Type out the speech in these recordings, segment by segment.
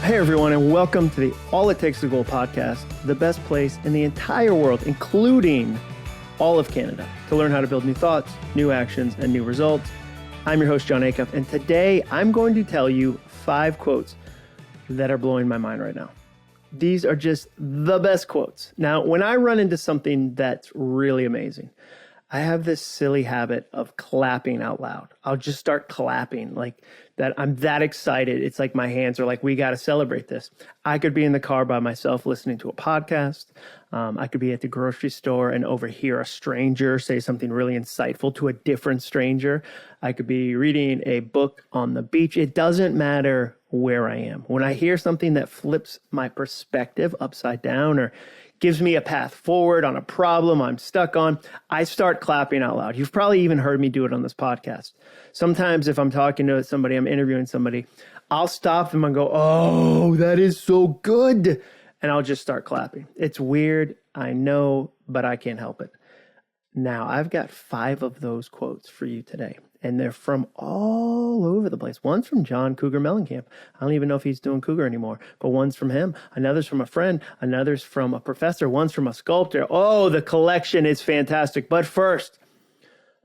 Hey everyone, and welcome to the All It Takes to Goal podcast, the best place in the entire world, including all of Canada, to learn how to build new thoughts, new actions, and new results. I'm your host, Jon Acuff, and today I'm going to tell you 5 quotes that are blowing my mind right now. These are just the best quotes. Now, when I run into something that's really amazing, I have this silly habit of clapping out loud. I'll just start clapping like that. I'm that excited. It's like my hands are like, we got to celebrate this. I could be in the car by myself listening to a podcast. I could be at the grocery store and overhear a stranger say something really insightful to a different stranger. I could be reading a book on the beach. It doesn't matter where I am. When I hear something that flips my perspective upside down or gives me a path forward on a problem I'm stuck on, I start clapping out loud. You've probably even heard me do it on this podcast. Sometimes if I'm talking to somebody, I'm interviewing somebody, I'll stop them and go, "Oh, that is so good." And I'll just start clapping. It's weird, I know, but I can't help it. Now, I've got 5 of those quotes for you today, and they're from all over the place. One's from Jon Cougar Mellencamp. I don't even know if he's doing Cougar anymore, but one's from him. Another's from a friend. Another's from a professor. One's from a sculptor. Oh, the collection is fantastic. But first,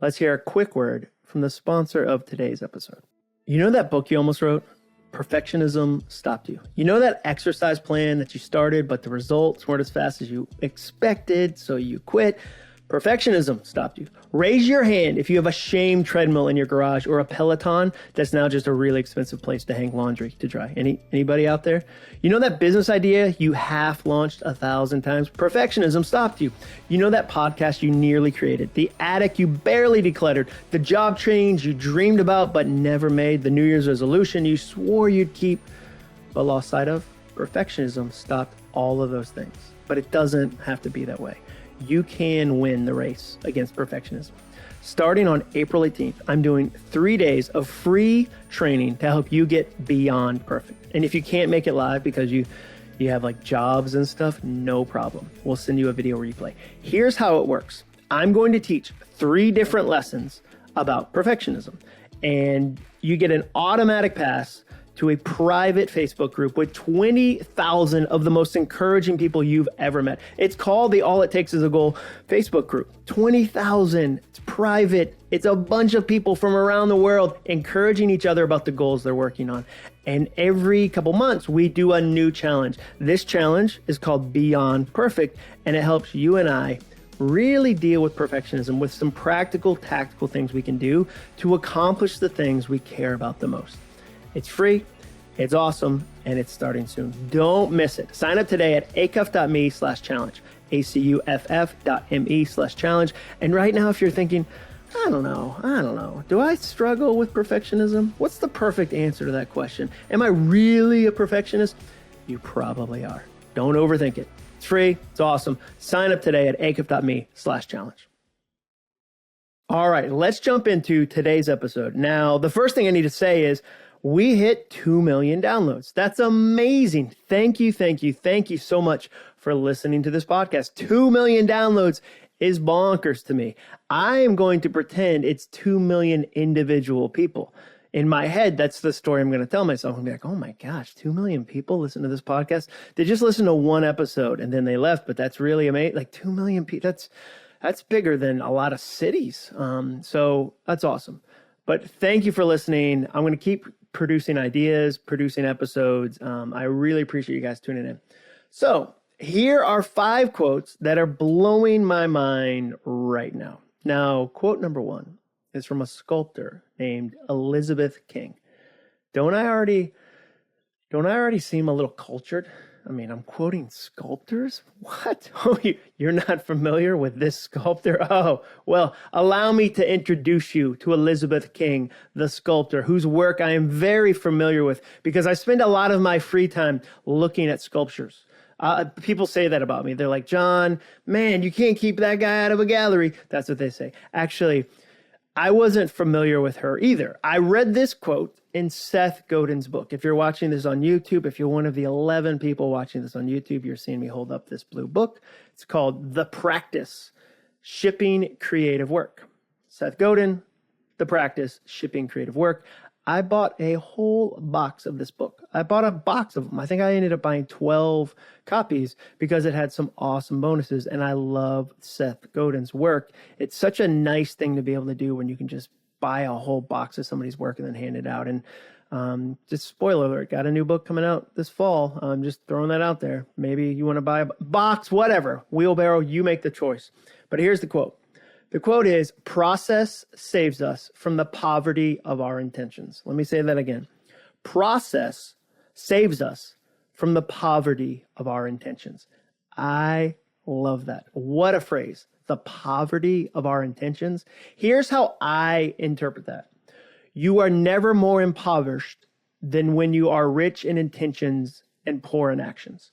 let's hear a quick word from the sponsor of today's episode. You know that book you almost wrote? Perfectionism stopped you. You know that exercise plan that you started, but the results weren't as fast as you expected, so you quit? Perfectionism stopped you. Raise your hand if you have a shame treadmill in your garage or a Peloton that's now just a really expensive place to hang laundry to dry. Anybody out there? You know that business idea you half launched 1,000 times? Perfectionism stopped you. You know that podcast you nearly created, the attic you barely decluttered, the job change you dreamed about but never made, the New Year's resolution you swore you'd keep but lost sight of? Perfectionism stopped all of those things. But it doesn't have to be that way. You can win the race against perfectionism. Starting on April 18th, I'm doing 3 days of free training to help you get beyond perfect. And if you can't make it live because you have like jobs and stuff, no problem. We'll send you a video replay. Here's how it works. I'm going to teach 3 different lessons about perfectionism, and you get an automatic pass to a private Facebook group with 20,000 of the most encouraging people you've ever met. It's called the All It Takes is a Goal Facebook group. 20,000, it's private. It's a bunch of people from around the world encouraging each other about the goals they're working on. And every couple months, we do a new challenge. This challenge is called Beyond Perfect, and it helps you and I really deal with perfectionism with some practical, tactical things we can do to accomplish the things we care about the most. It's free, it's awesome, and it's starting soon. Don't miss it. Sign up today at acuff.me/challenge, acuff.me/challenge. And right now, if you're thinking, I don't know, do I struggle with perfectionism? What's the perfect answer to that question? Am I really a perfectionist? You probably are. Don't overthink it. It's free, it's awesome. Sign up today at acuff.me/challenge. All right, let's jump into today's episode. Now, the first thing I need to say is, we hit 2 million downloads. That's amazing. Thank you so much for listening to this podcast. 2 million downloads is bonkers to me. I am going to pretend it's 2 million individual people. In my head, that's the story I'm going to tell myself. I'm going to be like, oh my gosh, 2 million people listen to this podcast. They just listened to one episode and then they left, but that's really amazing. Like 2 million people, that's bigger than a lot of cities. So that's awesome. But thank you for listening. I'm going to keep producing ideas, producing episodes. I really appreciate you guys tuning in. So here are 5 quotes that are blowing my mind right now. Now, quote number 1 is from a sculptor named Elizabeth King. Don't I already seem a little cultured? I mean, I'm quoting sculptors? What? Oh, you're not familiar with this sculptor? Oh, well, allow me to introduce you to Elizabeth King, the sculptor, whose work I am very familiar with because I spend a lot of my free time looking at sculptures. People say that about me. They're like, Jon, man, you can't keep that guy out of a gallery. That's what they say. Actually, I wasn't familiar with her either. I read this quote in Seth Godin's book. If you're watching this on YouTube, if you're one of the 11 people watching this on YouTube, you're seeing me hold up this blue book. It's called The Practice, Shipping Creative Work. Seth Godin, The Practice, Shipping Creative Work. I bought a whole box of this book. I bought a box of them. I think I ended up buying 12 copies because it had some awesome bonuses. And I love Seth Godin's work. It's such a nice thing to be able to do when you can just buy a whole box of somebody's work and then hand it out. And just spoiler alert, got a new book coming out this fall. I'm just throwing that out there. Maybe you want to buy a box, whatever. Wheelbarrow, you make the choice. But here's the quote. The quote is, process saves us from the poverty of our intentions. Let me say that again. Process saves us from the poverty of our intentions. I love that. What a phrase. The poverty of our intentions. Here's how I interpret that. You are never more impoverished than when you are rich in intentions and poor in actions.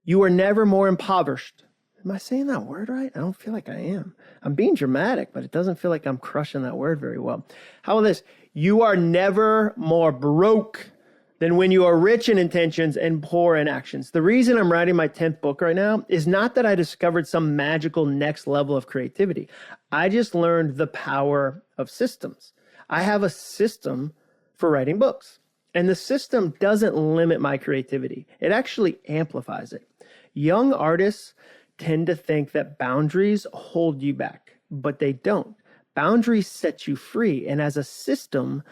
You are never more impoverished. Am I saying that word right? I don't feel like I am. I'm being dramatic, but it doesn't feel like I'm crushing that word very well. How about this? You are never more broke than when you are rich in intentions and poor in actions. The reason I'm writing my 10th book right now is not that I discovered some magical next level of creativity. I just learned the power of systems. I have a system for writing books, and the system doesn't limit my creativity. It actually amplifies it. Young artists tend to think that boundaries hold you back, but they don't. Boundaries set you free. And as a system,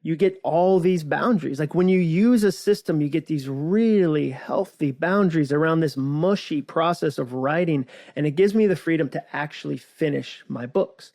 you get all these boundaries. Like when you use a system, you get these really healthy boundaries around this mushy process of writing. And it gives me the freedom to actually finish my books.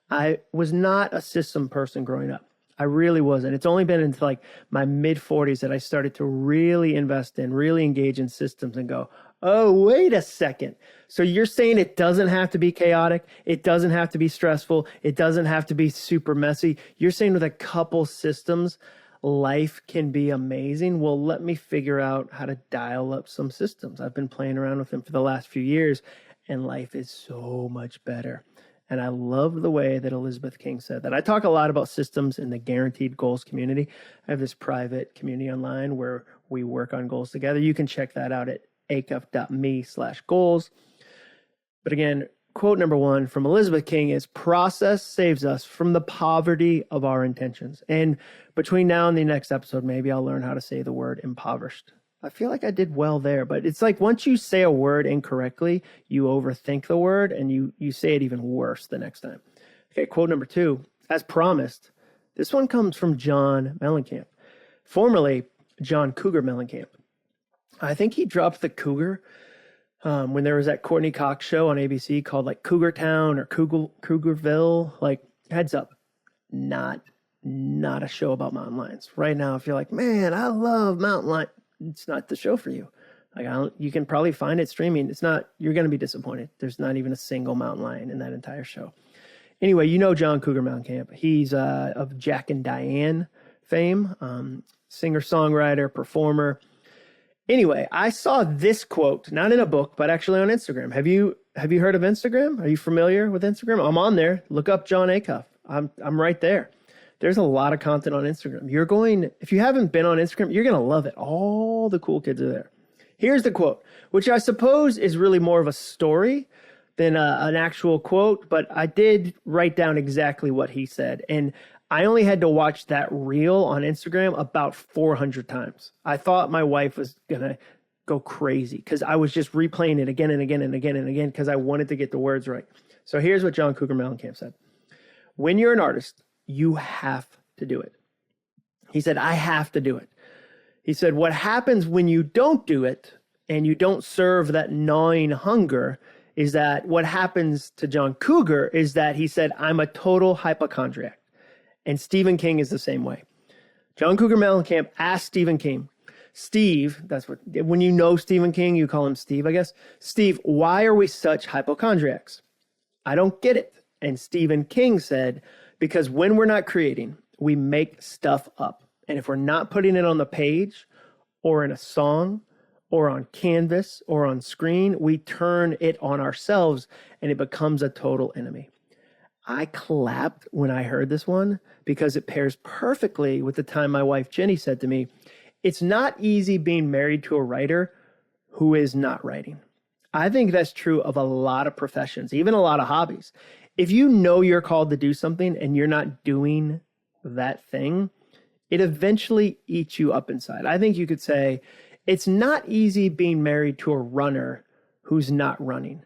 I was not a system person growing up. I really wasn't. It's only been into like my mid 40s that I started to really invest in, really engage in systems and go, oh, wait a second. So you're saying it doesn't have to be chaotic. It doesn't have to be stressful. It doesn't have to be super messy. You're saying with a couple systems, life can be amazing. Well, let me figure out how to dial up some systems. I've been playing around with them for the last few years, and life is so much better. And I love the way that Elizabeth King said that. I talk a lot about systems in the Guaranteed Goals community. I have this private community online where we work on goals together. You can check that out at acuff.me/goals. But again, quote number one from Elizabeth King is, process saves us from the poverty of our intentions. And between now and the next episode, maybe I'll learn how to say the word impoverished. I feel like I did well there, but it's like once you say a word incorrectly, you overthink the word and you say it even worse the next time. Okay, quote number two, as promised, this one comes from Jon Mellencamp, formerly John Cougar Mellencamp. I think he dropped the Cougar when there was that Courtney Cox show on ABC called like Cougar Town or Cougarville. Like, heads up, not a show about mountain lions. Right now, if you're like, man, I love mountain lions, it's not the show for you. Like, you can probably find it streaming. It's not, you're going to be disappointed. There's not even a single mountain lion in that entire show. Anyway, you know John Cougar Mellencamp. He's of Jack and Diane fame, singer-songwriter, performer. Anyway, I saw this quote, not in a book, but actually on Instagram. Have you heard of Instagram? Are you familiar with Instagram? I'm on there. Look up Jon Acuff. I'm right there. There's a lot of content on Instagram. If you haven't been on Instagram, you're going to love it. All the cool kids are there. Here's the quote, which I suppose is really more of a story than an actual quote, but I did write down exactly what he said. And I only had to watch that reel on Instagram about 400 times. I thought my wife was going to go crazy because I was just replaying it again and again and again and again because I wanted to get the words right. So here's what Jon Cougar Mellencamp said. When you're an artist, you have to do it. He said, I have to do it. He said, what happens when you don't do it and you don't serve that gnawing hunger is that what happens to Jon Cougar is that he said, I'm a total hypochondriac. And Stephen King is the same way. Jon Cougar Mellencamp asked Stephen King, Steve, that's what, when you know Stephen King, you call him Steve, I guess. Steve, why are we such hypochondriacs? I don't get it. And Stephen King said, because when we're not creating, we make stuff up. And if we're not putting it on the page or in a song or on canvas or on screen, we turn it on ourselves and it becomes a total enemy. I clapped when I heard this one because it pairs perfectly with the time my wife Jenny said to me, it's not easy being married to a writer who is not writing. I think that's true of a lot of professions, even a lot of hobbies. If you know you're called to do something and you're not doing that thing, it eventually eats you up inside. I think you could say it's not easy being married to a runner who's not running.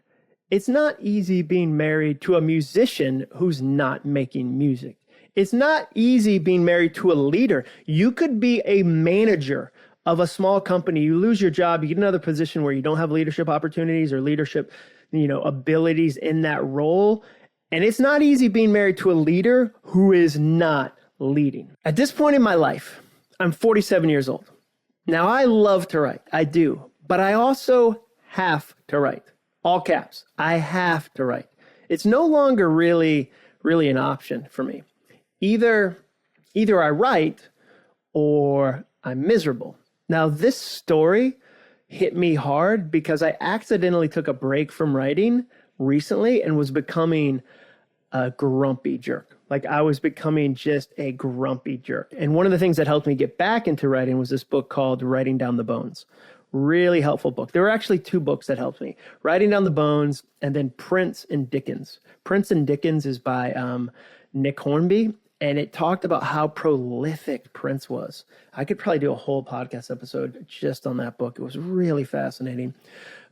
It's not easy being married to a musician who's not making music. It's not easy being married to a leader. You could be a manager of a small company. You lose your job, you get another position where you don't have leadership opportunities or leadership, abilities in that role. And it's not easy being married to a leader who is not leading. At this point in my life, I'm 47 years old. Now, I love to write. I do. But I also have to write. All caps. I have to write. It's no longer really an option for me. Either I write or I'm miserable. Now, this story hit me hard because I accidentally took a break from writing recently and was becoming a grumpy jerk. Like I was becoming just a grumpy jerk. And one of the things that helped me get back into writing was this book called Writing Down the Bones. Really helpful book. There were actually two books that helped me. Writing Down the Bones and then Prince and Dickens. Prince and Dickens is by Nick Hornby. And it talked about how prolific Prince was. I could probably do a whole podcast episode just on that book. It was really fascinating.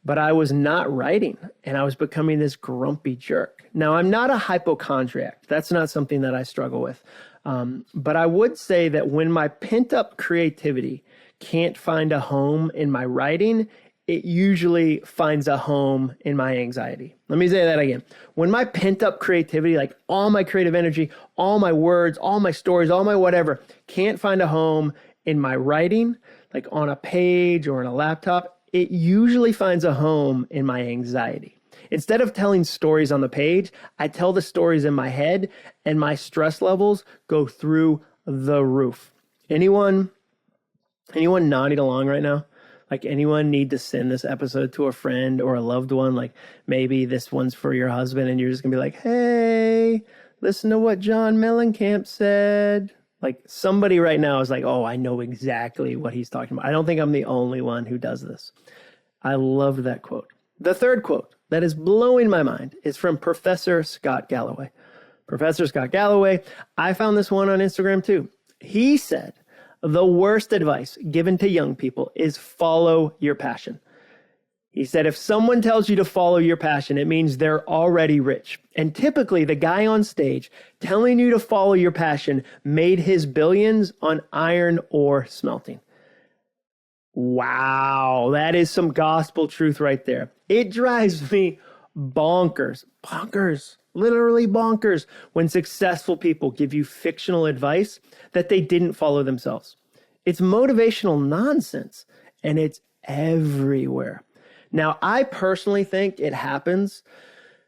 But I was not writing, and I was becoming this grumpy jerk. Now, I'm not a hypochondriac. That's not something that I struggle with. But I would say that when my pent-up creativity can't find a home in my writing, it usually finds a home in my anxiety. Let me say that again. When my pent-up creativity, like all my creative energy, all my words, all my stories, all my whatever, can't find a home in my writing, like on a page or on a laptop, it usually finds a home in my anxiety. Instead of telling stories on the page, I tell the stories in my head, and my stress levels go through the roof. Anyone nodding along right now? Like anyone need to send this episode to a friend or a loved one? Like maybe this one's for your husband and you're just gonna be like, hey, listen to what Jon Mellencamp said. Like somebody right now is like, oh, I know exactly what he's talking about. I don't think I'm the only one who does this. I loved that quote. The third quote that is blowing my mind is from Professor Scott Galloway. Professor Scott Galloway, I found this one on Instagram too. He said, the worst advice given to young people is follow your passion. He said, if someone tells you to follow your passion, it means they're already rich. And typically the guy on stage telling you to follow your passion made his billions on iron ore smelting. Wow, that is some gospel truth right there. It drives me bonkers, literally bonkers, when successful people give you fictional advice that they didn't follow themselves. It's motivational nonsense, and it's everywhere. Now, I personally think it happens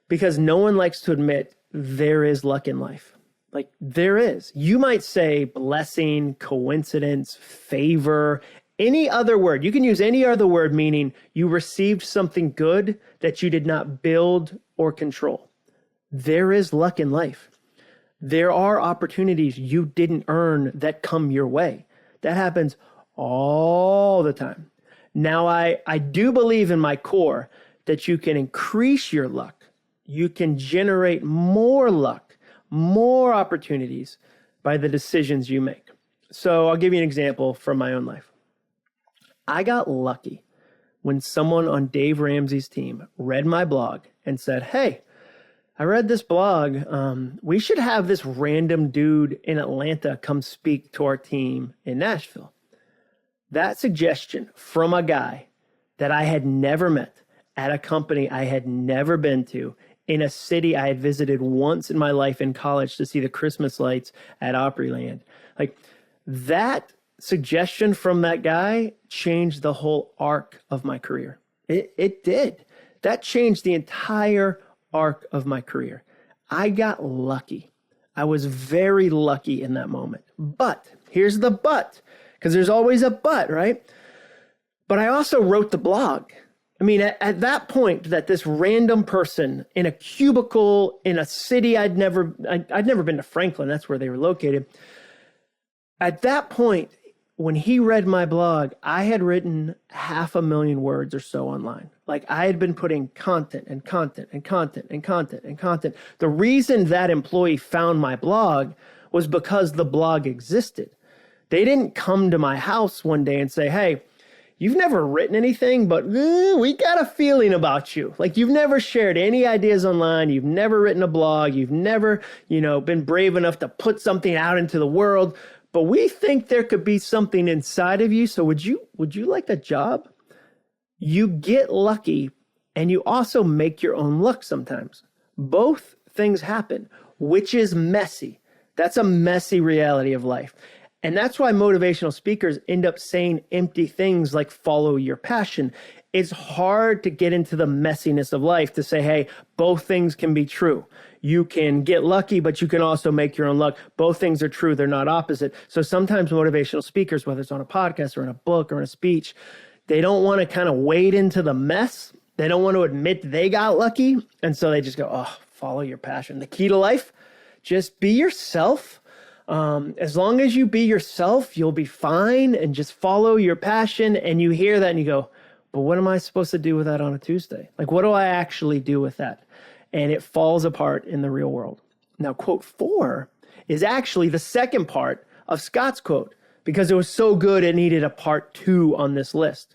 because no one likes to admit there is luck in life. Like, there is. You might say blessing, coincidence, favor, any other word. You can use any other word meaning you received something good that you did not build or control. There is luck in life. There are opportunities you didn't earn that come your way. That happens all the time. Now, I do believe in my core that you can increase your luck. You can generate more luck, more opportunities by the decisions you make. So I'll give you an example from my own life. I got lucky when someone on Dave Ramsey's team read my blog and said, hey, I read this blog. We should have this random dude in Atlanta come speak to our team in Nashville. That suggestion from a guy that I had never met at a company I had never been to in a city I had visited once in my life in college to see the Christmas lights at Opryland. Like that suggestion from that guy changed the whole arc of my career. It did. That changed the entire arc of my career. I got lucky. I was very lucky in that moment. But here's the but, because there's always a but, right? But I also wrote the blog. I mean, at that point that this random person in a cubicle in a city I'd never been to Franklin, that's where they were located. At that point, when he read my blog, I had written 500,000 words or so online. Like I had been putting content and content and content and content and content. The reason that employee found my blog was because the blog existed. They didn't come to my house one day and say, hey, you've never written anything, but we got a feeling about you. Like you've never shared any ideas online. You've never written a blog. You've never, been brave enough to put something out into the world. But we think there could be something inside of you. So would you like a job? You get lucky and you also make your own luck sometimes. Both things happen, which is messy. That's a messy reality of life. And that's why motivational speakers end up saying empty things like follow your passion. It's hard to get into the messiness of life to say, hey, both things can be true. You can get lucky, but you can also make your own luck. Both things are true. They're not opposite. So sometimes motivational speakers, whether it's on a podcast or in a book or in a speech, they don't want to kind of wade into the mess. They don't want to admit they got lucky. And so they just go, oh, follow your passion. The key to life, just be yourself. As long as you be yourself, you'll be fine, and just follow your passion. And you hear that and you go, but what am I supposed to do with that on a Tuesday? Like, what do I actually do with that? And it falls apart in the real world. Now, quote 4 is actually the second part of Scott's quote because it was so good it needed a part 2 on this list.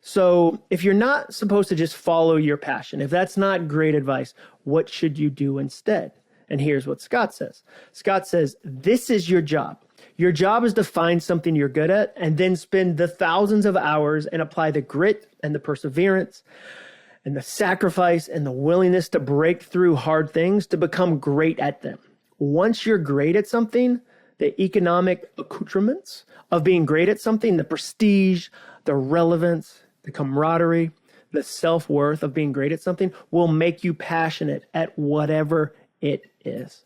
So if you're not supposed to just follow your passion, if that's not great advice, what should you do instead? And here's what Scott says. Scott says, this is your job. Your job is to find something you're good at and then spend the thousands of hours and apply the grit and the perseverance and the sacrifice and the willingness to break through hard things to become great at them. Once you're great at something, the economic accoutrements of being great at something, the prestige, the relevance, the camaraderie, the self-worth of being great at something will make you passionate at whatever it is.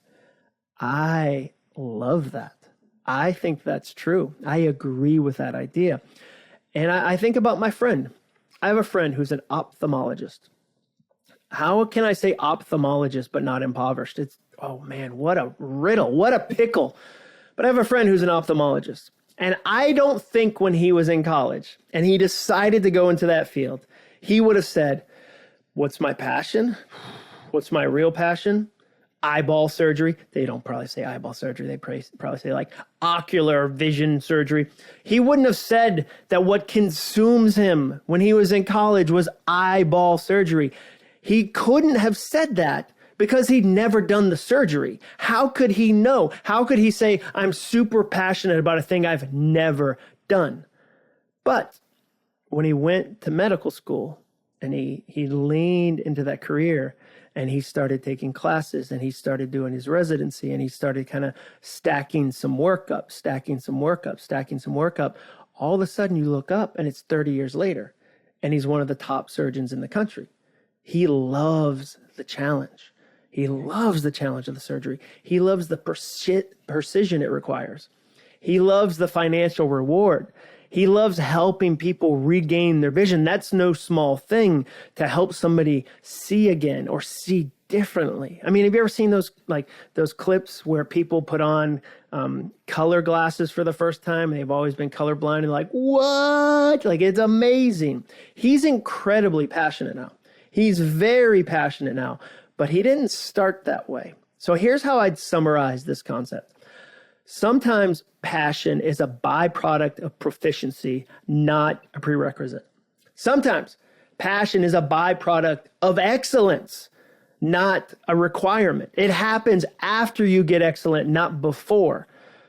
I love that. I think that's true. I agree with that idea. And I think about my friend. I have a friend who's an ophthalmologist. How can I say ophthalmologist but not impoverished? It's, oh man, what a riddle, what a pickle. But I have a friend who's an ophthalmologist. And I don't think when he was in college and he decided to go into that field, he would have said, what's my passion? What's my real passion? Eyeball surgery. They don't probably say eyeball surgery. They probably say like ocular vision surgery. He wouldn't have said that what consumes him when he was in college was eyeball surgery. He couldn't have said that because he'd never done the surgery. How could he know? How could he say, I'm super passionate about a thing I've never done? But when he went to medical school and he leaned into that career, and he started taking classes and he started doing his residency and he started kind of stacking some work up. All of a sudden you look up and it's 30 years later and he's one of the top surgeons in the country. He loves the challenge. He loves the challenge of the surgery. He loves the precision it requires. He loves the financial reward. He loves helping people regain their vision. That's no small thing to help somebody see again or see differently. I mean, have you ever seen those clips where people put on color glasses for the first time and they've always been colorblind and like, what? Like, it's amazing. He's incredibly passionate now. He's very passionate now, but he didn't start that way. So here's how I'd summarize this concept. Sometimes passion is a byproduct of proficiency, not a prerequisite. Sometimes passion is a byproduct of excellence, not a requirement. It happens after you get excellent, not before.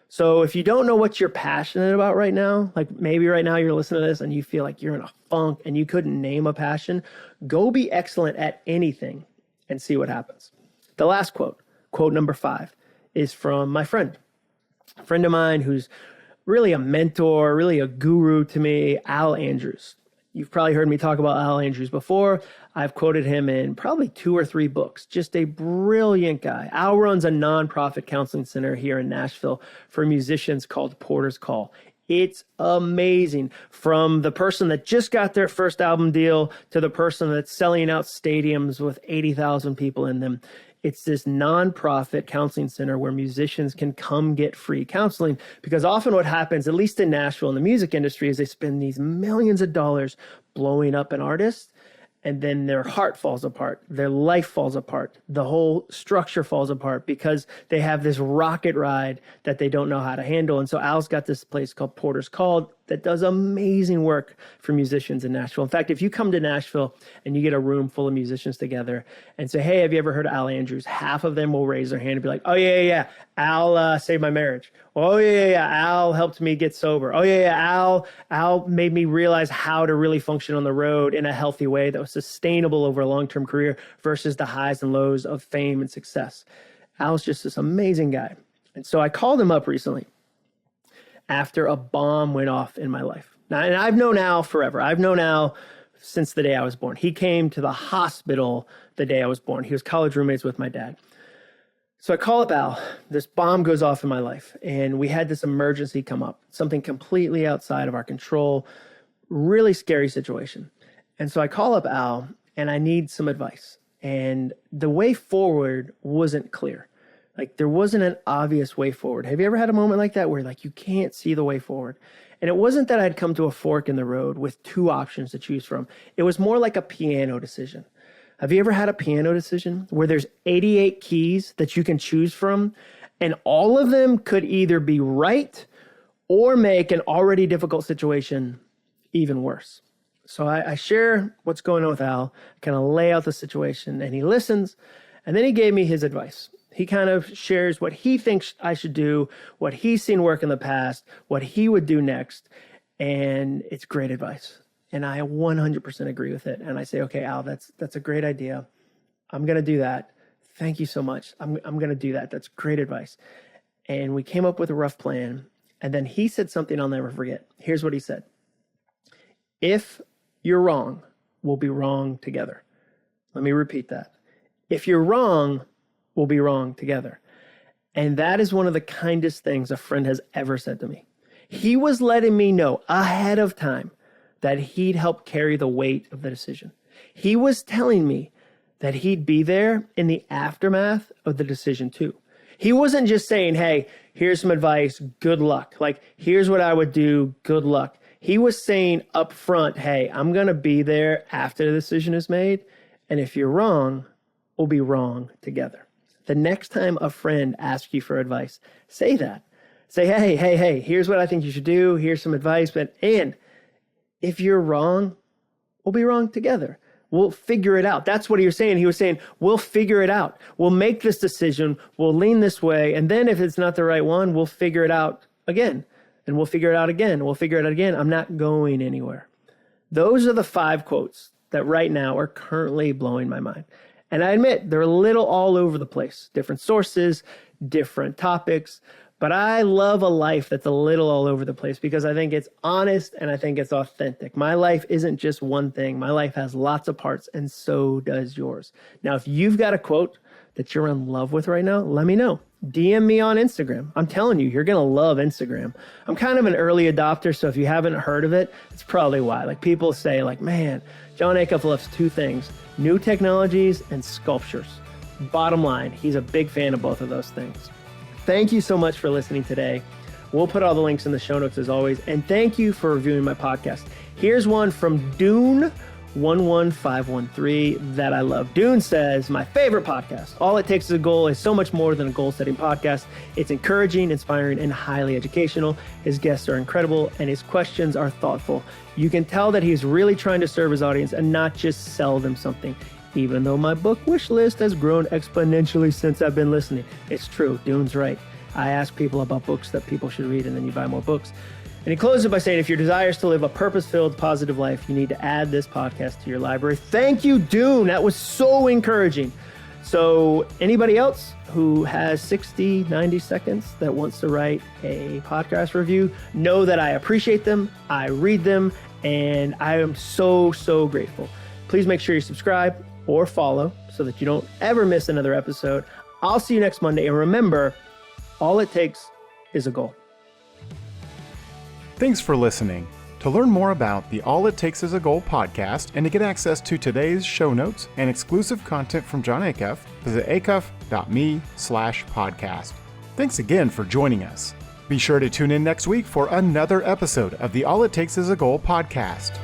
So if you don't know what you're passionate about right now, like maybe right now you're listening to this and you feel like you're in a funk and you couldn't name a passion, go be excellent at anything and see what happens. The last quote number 5, is from my friend. A friend of mine who's really a mentor, really a guru to me, Al Andrews. You've probably heard me talk about Al Andrews before. I've quoted him in probably 2 or 3 books. Just a brilliant guy. Al runs a nonprofit counseling center here in Nashville for musicians called Porter's Call. It's amazing. From the person that just got their first album deal to the person that's selling out stadiums with 80,000 people in them. It's this nonprofit counseling center where musicians can come get free counseling, because often what happens, at least in Nashville in the music industry, is they spend these millions of dollars blowing up an artist, and then their heart falls apart, their life falls apart, the whole structure falls apart because they have this rocket ride that they don't know how to handle. And so Al's got this place called Porter's Call that does amazing work for musicians in Nashville. In fact, if you come to Nashville and you get a room full of musicians together and say, hey, have you ever heard of Al Andrews? Half of them will raise their hand and be like, oh, yeah. Al saved my marriage. Oh, yeah. Al helped me get sober. Oh, yeah. Al made me realize how to really function on the road in a healthy way that was sustainable over a long-term career versus the highs and lows of fame and success. Al's just this amazing guy. And so I called him up recently after a bomb went off in my life. Now, and I've known Al forever. I've known Al since the day I was born. He came to the hospital the day I was born. He was college roommates with my dad. So I call up Al. This bomb goes off in my life, and we had this emergency come up, something completely outside of our control, really scary situation. And so I call up Al, and I need some advice. And the way forward wasn't clear. Like, there wasn't an obvious way forward. Have you ever had a moment like that where like you can't see the way forward? And it wasn't that I'd come to a fork in the road with two options to choose from. It was more like a piano decision. Have you ever had a piano decision where there's 88 keys that you can choose from, and all of them could either be right or make an already difficult situation even worse? So I share what's going on with Al, kind of lay out the situation, and he listens, and then he gave me his advice. He kind of shares what he thinks I should do, what he's seen work in the past, what he would do next. And it's great advice. And I 100% agree with it. And I say, okay, Al, that's a great idea. I'm going to do that. Thank you so much. I'm going to do that. That's great advice. And we came up with a rough plan. And then he said something I'll never forget. Here's what he said. If you're wrong, we'll be wrong together. Let me repeat that. If you're wrong, we'll be wrong together. And that is one of the kindest things a friend has ever said to me. He was letting me know ahead of time that he'd help carry the weight of the decision. He was telling me that he'd be there in the aftermath of the decision too. He wasn't just saying, hey, here's some advice, good luck. Like, here's what I would do, good luck. He was saying up front, hey, I'm going to be there after the decision is made. And if you're wrong, we'll be wrong together. The next time a friend asks you for advice, say that. Say, hey, here's what I think you should do. Here's some advice. And if you're wrong, we'll be wrong together. We'll figure it out. That's what he was saying. He was saying, we'll figure it out. We'll make this decision. We'll lean this way. And then if it's not the right one, we'll figure it out again. And we'll figure it out again. We'll figure it out again. I'm not going anywhere. Those are the 5 quotes that right now are currently blowing my mind. And I admit they're a little all over the place, different sources, different topics, but I love a life that's a little all over the place because I think it's honest and I think it's authentic. My life isn't just one thing. My life has lots of parts, and so does yours. Now, if you've got a quote that you're in love with right now, let me know. DM me on Instagram. I'm telling you, you're going to love Instagram. I'm kind of an early adopter, so if you haven't heard of it, it's probably why. Like, people say, like, man, Jon Acuff loves 2 things, new technologies and sculptures. Bottom line, he's a big fan of both of those things. Thank you so much for listening today. We'll put all the links in the show notes as always. And thank you for reviewing my podcast. Here's one from Dune11513 that I love. Dune says, my favorite podcast. All It Takes Is a Goal is so much more than a goal-setting podcast. It's encouraging, inspiring, and highly educational. His guests are incredible, and his questions are thoughtful. You can tell that he's really trying to serve his audience and not just sell them something. Even though my book wish list has grown exponentially since I've been listening. It's true, Dune's right. I ask people about books that people should read, and then you buy more books. And he closes it by saying, if your desire is to live a purpose-filled, positive life, you need to add this podcast to your library. Thank you, Dune. That was so encouraging. So anybody else who has 60, 90 seconds that wants to write a podcast review, know that I appreciate them, I read them, and I am so, so grateful. Please make sure you subscribe or follow so that you don't ever miss another episode. I'll see you next Monday. And remember, all it takes is a goal. Thanks for listening. To learn more about the All It Takes Is a Goal podcast and to get access to today's show notes and exclusive content from Jon Acuff, visit acuff.me/podcast. Thanks again for joining us. Be sure to tune in next week for another episode of the All It Takes Is a Goal podcast.